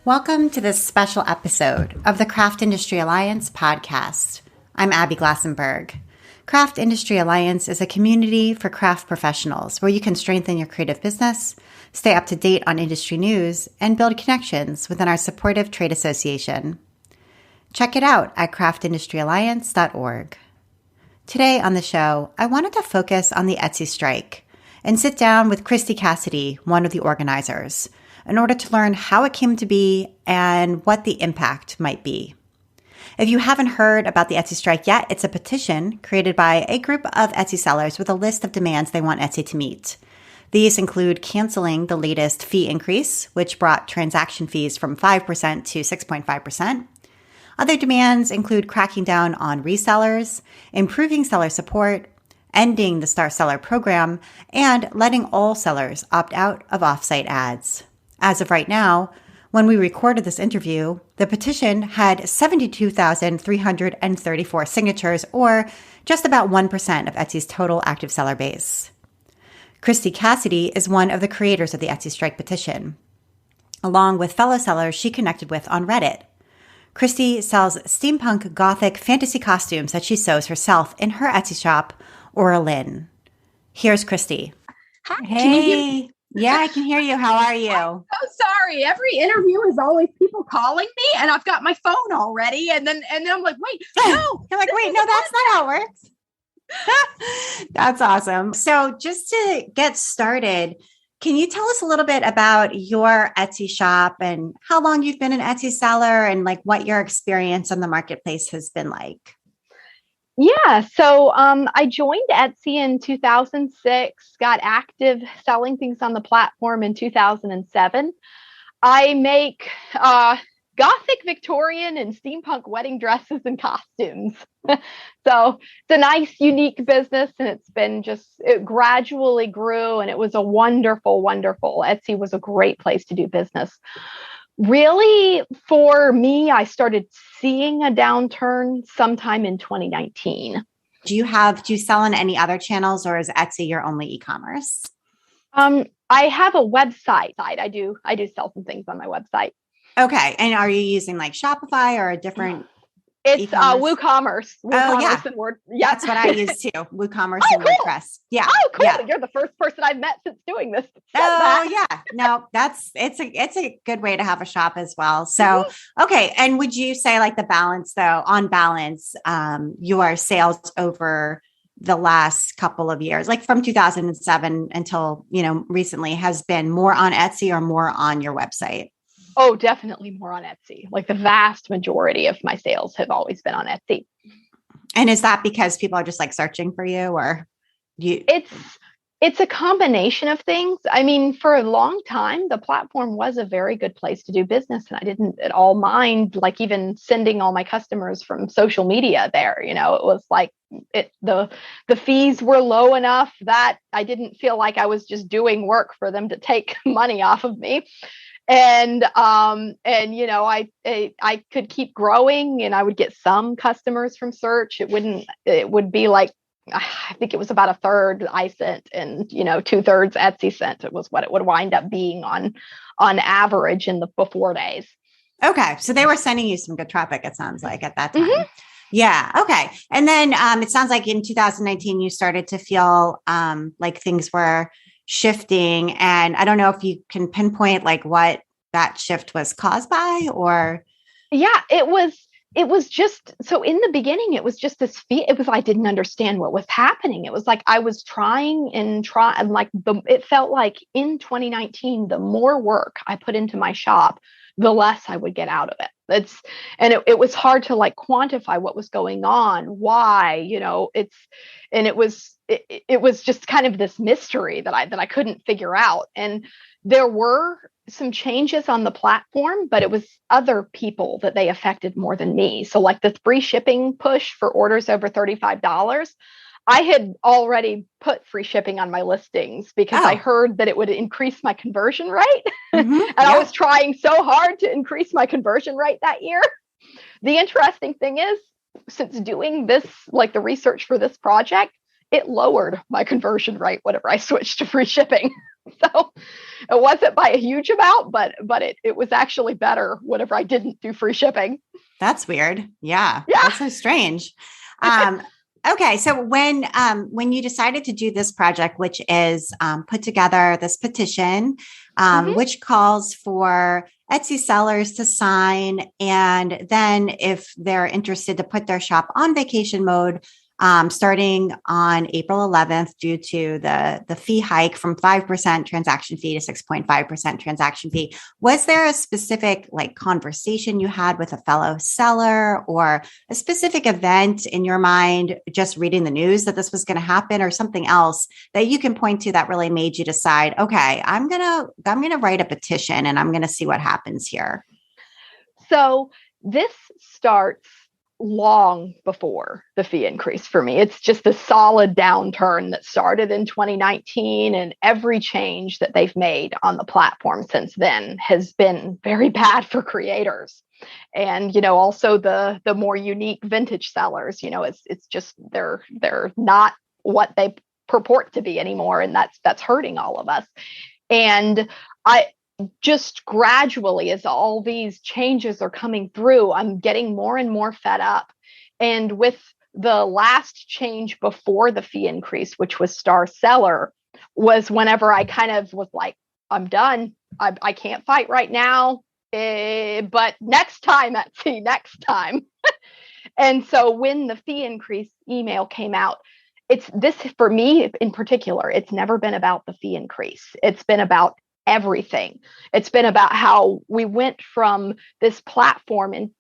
Welcome to this special episode of the Craft Industry Alliance podcast. I'm Abby Glassenberg. Craft Industry Alliance is a community for craft professionals where you can strengthen your creative business, stay up to date on industry news, and build connections within our supportive trade association. Check it out at craftindustyalliance.org. Today on the show, I wanted to focus on the Etsy strike and sit down with Kristi Cassidy, one of the organizers, in order to learn how it came to be and what the impact might be. If you haven't heard about the Etsy strike yet, it's a petition created by a group of Etsy sellers with a list of demands they want Etsy to meet. These include canceling the latest fee increase, which brought transaction fees from 5% to 6.5%. Other demands include cracking down on resellers, improving seller support, ending the Star Seller program, and letting all sellers opt out of Offsite Ads. As of right now, when we recorded this interview, the petition had 72,334 signatures, or just about 1% of Etsy's total active seller base. Kristi Cassidy is one of the creators of the Etsy strike petition, along with fellow sellers she connected with on Reddit. Kristi sells steampunk gothic fantasy costumes that she sews herself in her Etsy shop, Auralynne. Here's Kristi. Hi. Hey. Yeah, I can hear you. How are you? I'm so sorry. Every interview is always people calling me, and I've got my phone already. And then I'm like, wait, no. You're like, wait, no, that's not how it works. That's awesome. So just to get started, can you tell us a little bit about your Etsy shop and how long you've been an Etsy seller and like what your experience on the marketplace has been like? Yeah. So I joined Etsy in 2006, got active selling things on the platform in 2007. I make Gothic, Victorian, and steampunk wedding dresses and costumes. So it's a nice, unique business, and it gradually grew, and it was a wonderful. Etsy was a great place to do business. Really, for me, I started seeing a downturn sometime in 2019. Do you sell on any other channels, or is Etsy your only e-commerce? I have a website. I do sell some things on my website. Okay. And are you using like Shopify or a different? It's WooCommerce. Yeah. And Word. Yeah. That's what I use too. WooCommerce and cool. WordPress. Yeah. Oh, cool. Yeah. You're the first person I've met since doing this. Yeah. No, it's a good way to have a shop as well. So, okay. And would you say like the balance though, on balance, your sales over the last couple of years, like from 2007 until, recently, has been more on Etsy or more on your website? Oh, definitely more on Etsy. Like the vast majority of my sales have always been on Etsy. And is that because people are just like searching for you, or you? It's a combination of things. I mean, for a long time, the platform was a very good place to do business. And I didn't at all mind like even sending all my customers from social media there. It was like the fees were low enough that I didn't feel like I was just doing work for them to take money off of me. And I could keep growing, and I would get some customers from search. It would be like, I think it was about a third I sent and, 2/3 Etsy sent. It was what it would wind up being on average in the before days. Okay. So they were sending you some good traffic, it sounds like, at that time. Mm-hmm. Yeah. Okay. And then it sounds like in 2019, you started to feel like things were shifting. And I don't know if you can pinpoint like what that shift was caused by, or. Yeah, it was just, so in the beginning, it was just this I didn't understand what was happening. It was like, I was trying and like it felt like in 2019, the more work I put into my shop, the less I would get out of it. It was hard to like quantify what was going on, why, it was just kind of this mystery that I couldn't figure out. And there were some changes on the platform, but it was other people that they affected more than me. So like the free shipping push for orders over $35, I had already put free shipping on my listings because I heard that it would increase my conversion rate. And I was trying so hard to increase my conversion rate that year. The interesting thing is, since doing this, like the research for this project, it lowered my conversion rate whenever I switched to free shipping. So it wasn't by a huge amount, but it was actually better whenever I didn't do free shipping. That's weird. Yeah. Yeah. That's so strange. Okay. So when you decided to do this project, which is put together this petition, which calls for Etsy sellers to sign, and then if they're interested to put their shop on vacation mode, starting on April 11th, due to the fee hike from 5% transaction fee to 6.5% transaction fee. Was there a specific conversation you had with a fellow seller, or a specific event in your mind, just reading the news that this was going to happen, or something else that you can point to that really made you decide, okay, I'm going to write a petition and I'm going to see what happens here? So this starts long before the fee increase for me. It's just a solid downturn that started in 2019, and every change that they've made on the platform since then has been very bad for creators. And, also the more unique vintage sellers, it's just, they're not what they purport to be anymore. And that's hurting all of us. And I just gradually, as all these changes are coming through, I'm getting more and more fed up. And with the last change before the fee increase, which was Star Seller, was whenever I kind of was like, I'm done. I can't fight right now, but next time, Etsy, next time. And so when the fee increase email came out, it's this, for me in particular, it's never been about the fee increase. It's been about everything. It's been about how we went from this platform in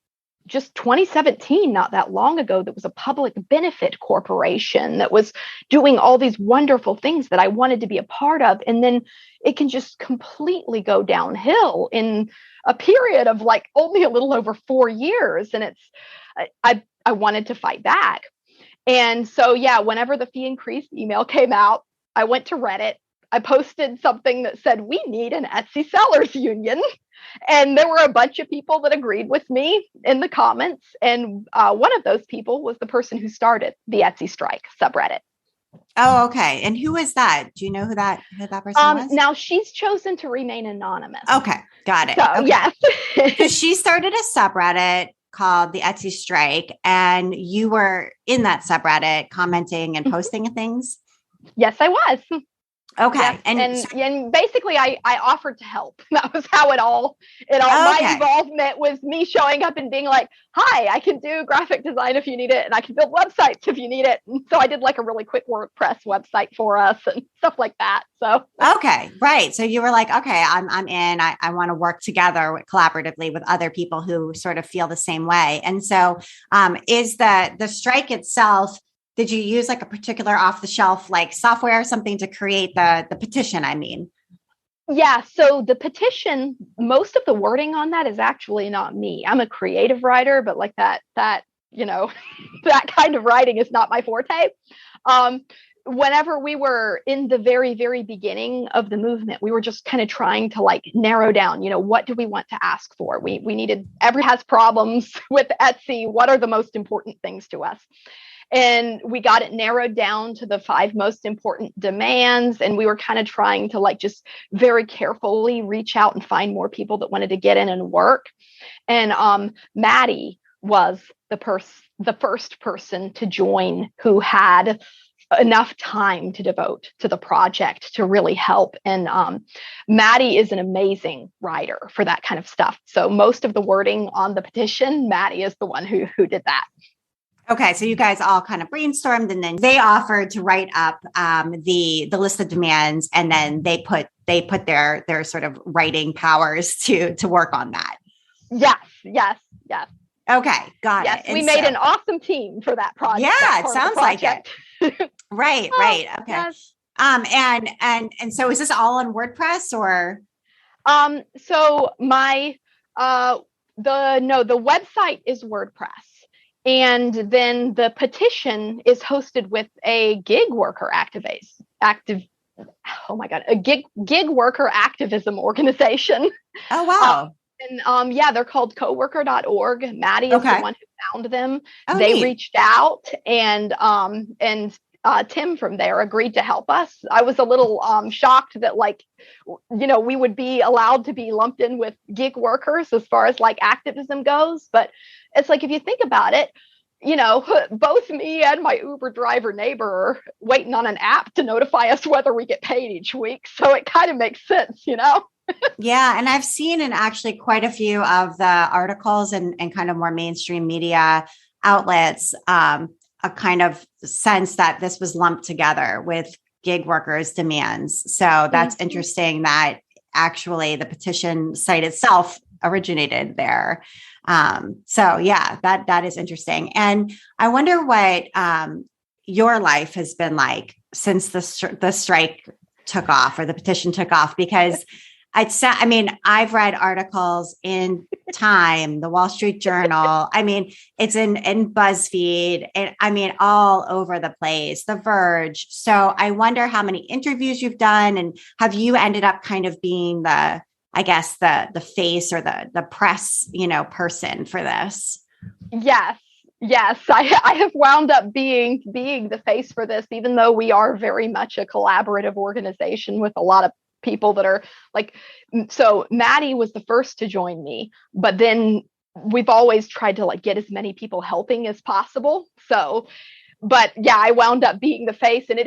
just 2017, not that long ago, that was a public benefit corporation that was doing all these wonderful things that I wanted to be a part of. And then it can just completely go downhill in a period of only a little over 4 years. And I wanted to fight back. And so, whenever the fee increase email came out, I went to Reddit. I posted something that said, we need an Etsy sellers union. And there were a bunch of people that agreed with me in the comments. And one of those people was the person who started the Etsy strike subreddit. Oh, okay. And who is that? Do you know who that person was? Now she's chosen to remain anonymous. Okay. Got it. So, okay. Yes. So she started a subreddit called the Etsy strike, and you were in that subreddit commenting and posting things? Yes, I was. Okay. Yes, and basically I offered to help. That was how it all my involvement was me showing up and being like, hi, I can do graphic design if you need it, and I can build websites if you need it. And so I did a really quick WordPress website for us and stuff like that. So okay, right. So you were like, okay, I'm in. I want to work together collaboratively with other people who sort of feel the same way. And so is the strike itself, did you use a particular off-the-shelf software or something to create the petition? I mean, yeah. So the petition, most of the wording on that is actually not me. I'm a creative writer, but that that kind of writing is not my forte. Whenever we were in the very, very beginning of the movement, we were just kind of trying to narrow down, what do we want to ask for? We needed, everyone has problems with Etsy. What are the most important things to us? And we got it narrowed down to the 5 most important demands. And we were kind of trying to just very carefully reach out and find more people that wanted to get in and work. And Maddie was the first person to join who had enough time to devote to the project to really help. And Maddie is an amazing writer for that kind of stuff. So most of the wording on the petition, Maddie is the one who did that. Okay, so you guys all kind of brainstormed, and then they offered to write up the list of demands, and then they put their sort of writing powers to work on that. Yes. Okay, got it. And we made an awesome team for that project. Yeah, it sounds like it. Right. Okay. Yes. And so is this all on WordPress or? So my the website is WordPress. And then the petition is hosted with a gig worker gig worker activism organization. Oh, wow. They're called coworker.org. Maddie is the one who found them. They neat. reached out and Tim from there agreed to help us. I was a little shocked that we would be allowed to be lumped in with gig workers as far as like activism goes. But it's like, if you think about it, both me and my Uber driver neighbor are waiting on an app to notify us whether we get paid each week. So it kind of makes sense, Yeah. And I've seen in actually quite a few of the articles and kind of more mainstream media outlets, a kind of sense that this was lumped together with gig workers' demands. So that's interesting that actually the petition site itself originated there. So yeah, that is interesting. And I wonder what your life has been like since the strike took off or the petition took off, because I've read articles in Time, the Wall Street Journal. It's in BuzzFeed, and all over the place, The Verge. So I wonder how many interviews you've done, and have you ended up kind of being the face or the press, person for this? Yes. I have wound up being the face for this, even though we are very much a collaborative organization with a lot of people that are like, so Maddie was the first to join me, but then we've always tried to get as many people helping as possible. So, but yeah, I wound up being the face, and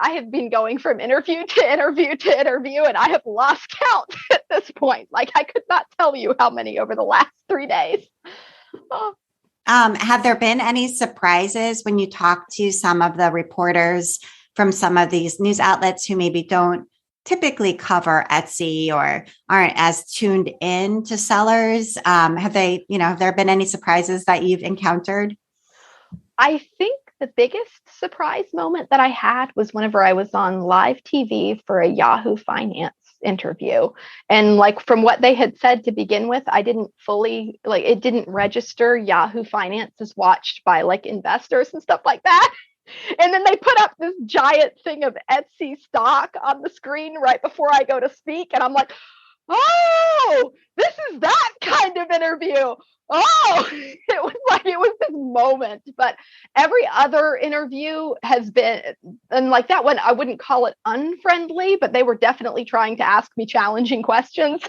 I have been going from interview to interview to interview, and I have lost count at this point. Like, I could not tell you how many over the last 3 days. Have there been any surprises when you talk to some of the reporters from some of these news outlets who maybe don't typically cover Etsy or aren't as tuned in to sellers? Have there been any surprises that you've encountered? I think the biggest surprise moment that I had was whenever I was on live TV for a Yahoo Finance interview. And from what they had said to begin with, I didn't fully, it didn't register Yahoo Finance as watched by investors and stuff like that. And then they put up this giant thing of Etsy stock on the screen right before I go to speak. And I'm like, oh, this is that kind of interview. Oh, it was this moment. But every other interview has been, and that one, I wouldn't call it unfriendly, but they were definitely trying to ask me challenging questions.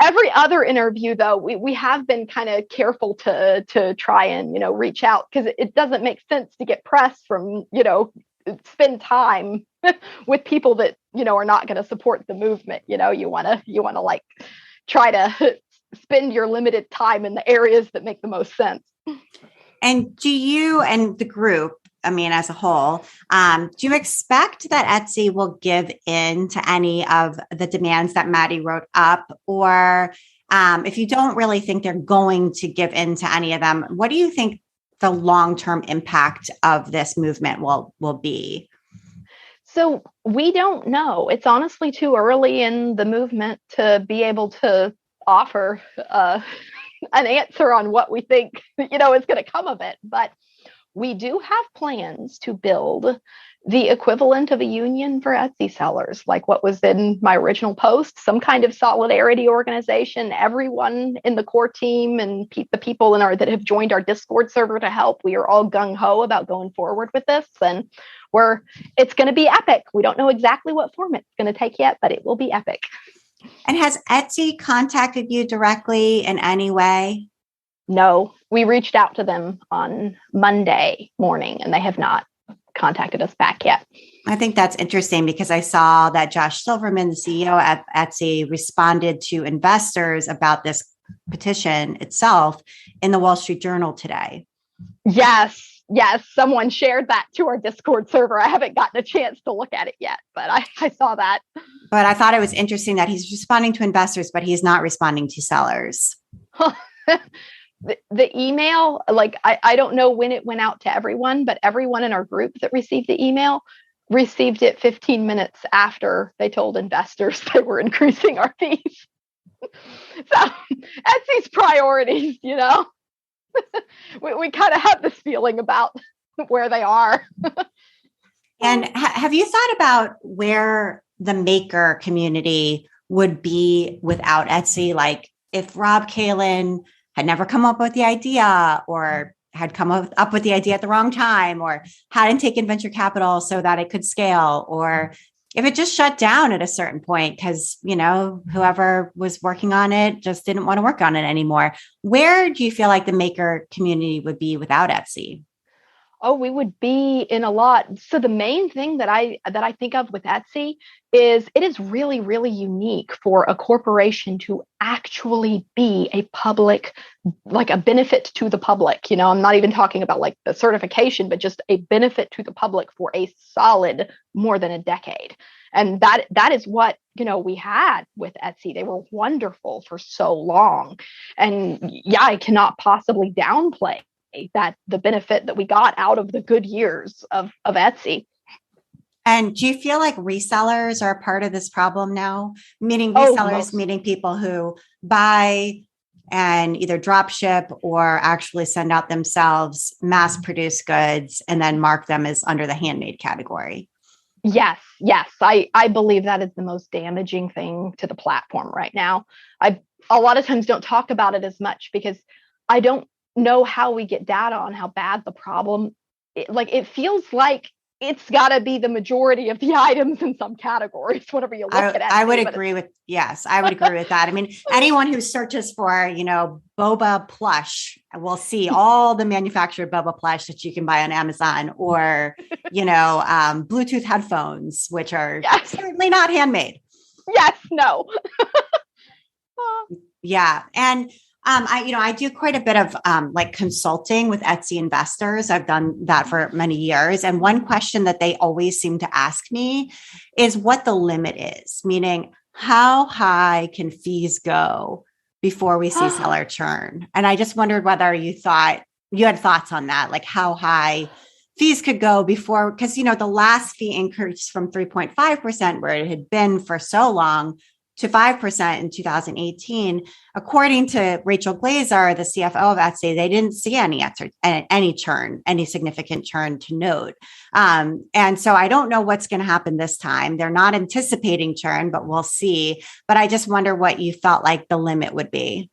Every other interview, though, we have been kind of careful to try and, reach out, because it doesn't make sense to get press from, spend time with people that, are not going to support the movement. You want to try to spend your limited time in the areas that make the most sense. And do you and the group, as a whole, do you expect that Etsy will give in to any of the demands that Maddie wrote up? Or if you don't really think they're going to give in to any of them, what do you think the long-term impact of this movement will be? So we don't know. It's honestly too early in the movement to be able to offer an answer on what we think, is going to come of it. But we do have plans to build the equivalent of a union for Etsy sellers, like what was in my original post, some kind of solidarity organization. Everyone in the core team and the people that have joined our Discord server to help, we are all gung-ho about going forward with this. And it's going to be epic. We don't know exactly what form it's going to take yet, but it will be epic. And has Etsy contacted you directly in any way? No, we reached out to them on Monday morning, and they have not contacted us back yet. I think that's interesting, because I saw that Josh Silverman, the CEO at Etsy, responded to investors about this petition itself in the Wall Street Journal today. Yes, someone shared that to our Discord server. I haven't gotten a chance to look at it yet, but I saw that. But I thought it was interesting that he's responding to investors, but he's not responding to sellers. The email, I don't know when it went out to everyone, but everyone in our group that received the email received it 15 minutes after they told investors they were increasing our fees. So Etsy's priorities, we kind of have this feeling about where they are. And have you thought about where the maker community would be without Etsy? Like if Rob Kalin had never come up with the idea, or had come up with the idea at the wrong time, or hadn't taken venture capital so that it could scale, or if it just shut down at a certain point because, whoever was working on it just didn't want to work on it anymore. Where do you feel like the maker community would be without Etsy? Oh, we would be in a lot. So the main thing that I think of with Etsy is it is really, really unique for a corporation to actually be a public, like a benefit to the public. I'm not even talking about like the certification, but just a benefit to the public for a solid more than a decade. And that is what, we had with Etsy. They were wonderful for so long. And yeah, I cannot possibly downplay that the benefit that we got out of the good years of Etsy. And do you feel like resellers are a part of this problem now? Meaning resellers, meaning people who buy and either drop ship or actually send out themselves mass produced goods and then mark them as under the handmade category. Yes. I believe that is the most damaging thing to the platform right now. I a lot of times don't talk about it as much because I don't know how we get data on how bad the problem. It feels like it's got to be the majority of the items in some categories. Whenever you look at it, I would agree with that. I mean, anyone who searches for boba plush will see all the manufactured boba plush that you can buy on Amazon, or Bluetooth headphones, which are certainly not handmade. Yes, no. Yeah, and I do quite a bit of consulting with Etsy investors. I've done that for many years. And one question that they always seem to ask me is what the limit is, meaning how high can fees go before we see seller churn? And I just wondered whether you had thoughts on that, like how high fees could go before, because, the last fee increase from 3.5%, where it had been for so long, to 5% in 2018. According to Rachel Glazer, the CFO of Etsy, they didn't see any churn, any significant churn to note. And so I don't know what's going to happen this time. They're not anticipating churn, but we'll see. But I just wonder what you felt like the limit would be.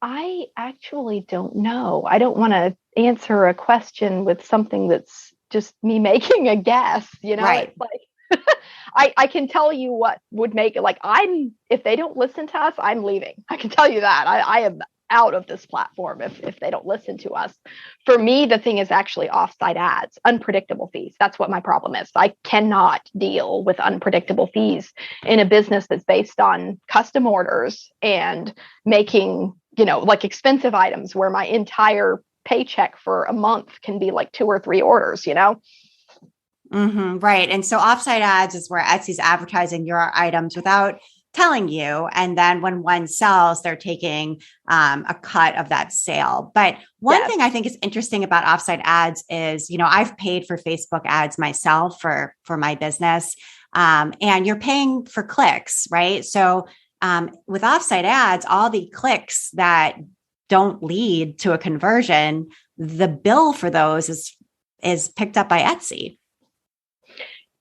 I actually don't know. I don't want to answer a question with something that's just me making a guess, Right. It's like, I can tell you what would make it if they don't listen to us, I'm leaving. I can tell you that I am out of this platform if they don't listen to us. For me, the thing is actually offsite ads, unpredictable fees. That's what my problem is. I cannot deal with unpredictable fees in a business that's based on custom orders and making, expensive items where my entire paycheck for a month can be like 2 or 3 orders, Mm-hmm, right. And so offsite ads is where Etsy's advertising your items without telling you. And then when one sells, they're taking a cut of that sale. But one thing I think is interesting about offsite ads is, I've paid for Facebook ads myself for my business, and you're paying for clicks, right? So with offsite ads, all the clicks that don't lead to a conversion, the bill for those is picked up by Etsy.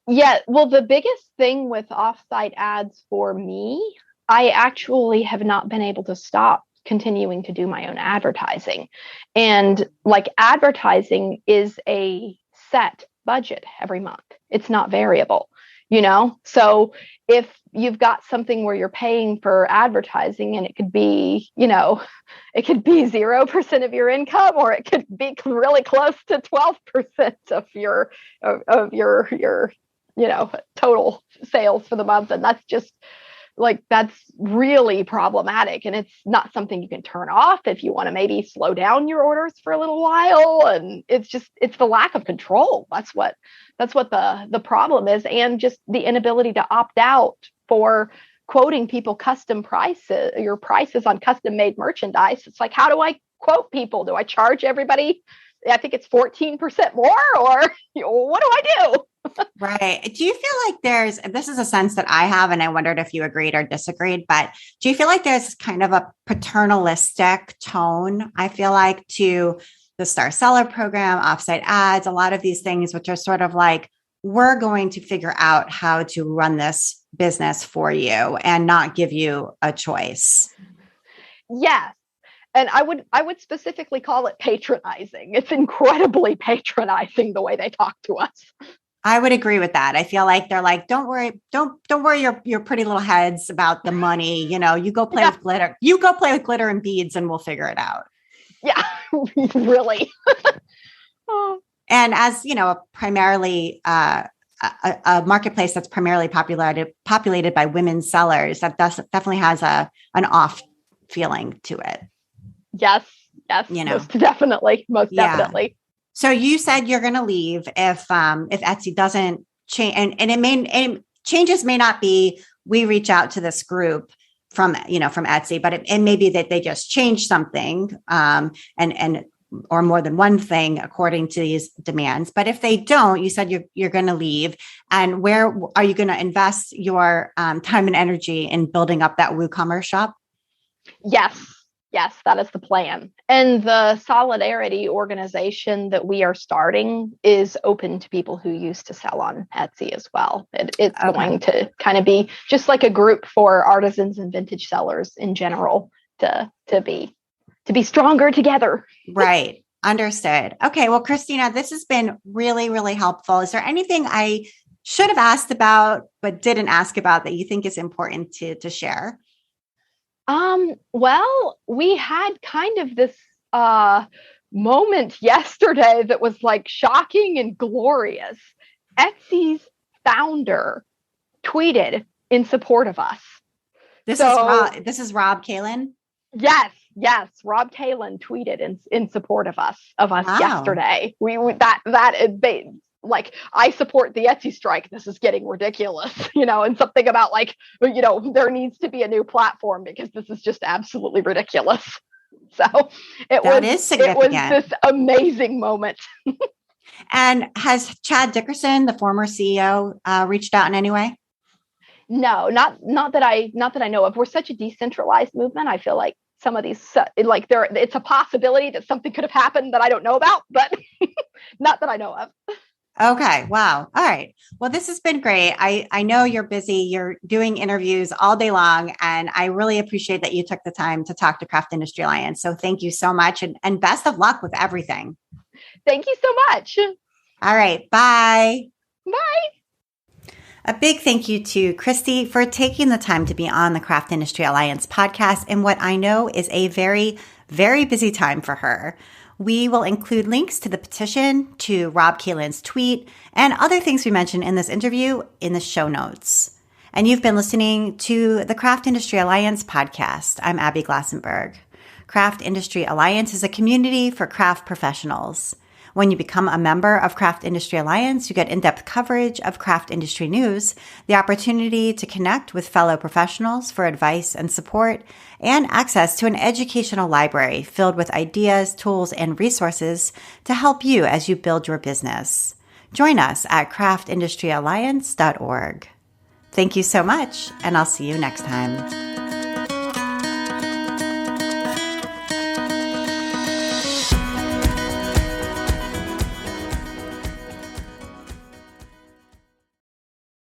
Yeah, well, the biggest thing with offsite ads for me, I actually have not been able to stop continuing to do my own advertising. And advertising is a set budget every month. It's not variable, So if you've got something where you're paying for advertising and it could be, it could be 0% of your income, or it could be really close to 12% of your total sales for the month. And that's just that's really problematic. And it's not something you can turn off if you want to maybe slow down your orders for a little while. And it's the lack of control. That's what the problem is. And just the inability to opt out for quoting people custom prices, your prices on custom made merchandise. It's like, how do I quote people? Do I charge everybody? I think it's 14% more, or what do I do? Right. Do you feel like this is a sense that I have, and I wondered if you agreed or disagreed, but do you feel like there's kind of a paternalistic tone, I feel like, to the Star Seller program, offsite ads, a lot of these things, which are sort of like, we're going to figure out how to run this business for you and not give you a choice? Yes. And I would specifically call it patronizing. It's incredibly patronizing the way they talk to us. I would agree with that. I feel like they're like, don't worry your pretty little heads about the money. You go play with glitter. You go play with glitter and beads and we'll figure it out. Yeah, really. And as primarily a marketplace that's primarily populated by women sellers, that definitely has an off feeling to it. Yes. Most definitely. So you said you're going to leave if Etsy doesn't change, and changes may not be we reach out to this group from Etsy, but it may be that they just change something and or more than one thing according to these demands. But if they don't, you said you're going to leave, and where are you going to invest your time and energy in building up that WooCommerce shop? Yes, that is the plan. And the Solidarity organization that we are starting is open to people who used to sell on Etsy as well. It's going to kind of be just like a group for artisans and vintage sellers in general to be stronger together. Right. Understood. Okay. Well, Christina, this has been really, really helpful. Is there anything I should have asked about, but didn't ask about that you think is important to share? Well, we had kind of this moment yesterday that was like shocking and glorious. Etsy's founder tweeted in support of us. This is Rob Kalin? Yes. Rob Kalin tweeted in support of us Wow. yesterday. Like, I support the Etsy strike. This is getting ridiculous, and something about like, there needs to be a new platform because this is just absolutely ridiculous. So it was this amazing moment. And has Chad Dickerson, the former CEO, reached out in any way? No, not that I know of. We're such a decentralized movement. I feel like some of these, it's a possibility that something could have happened that I don't know about, but not that I know of. Okay. Wow. All right. Well, this has been great. I know you're busy. You're doing interviews all day long, and I really appreciate that you took the time to talk to Craft Industry Alliance. So thank you so much, and best of luck with everything. Thank you so much. All right. Bye. Bye. A big thank you to Kristi for taking the time to be on the Craft Industry Alliance podcast in what I know is a very, very busy time for her. We will include links to the petition, to Rob Kalin's tweet, and other things we mentioned in this interview in the show notes. And you've been listening to the Craft Industry Alliance podcast. I'm Abby Glassenberg. Craft Industry Alliance is a community for craft professionals. When you become a member of Craft Industry Alliance, you get in-depth coverage of craft industry news, the opportunity to connect with fellow professionals for advice and support, and access to an educational library filled with ideas, tools, and resources to help you as you build your business. Join us at craftindustryalliance.org. Thank you so much, and I'll see you next time.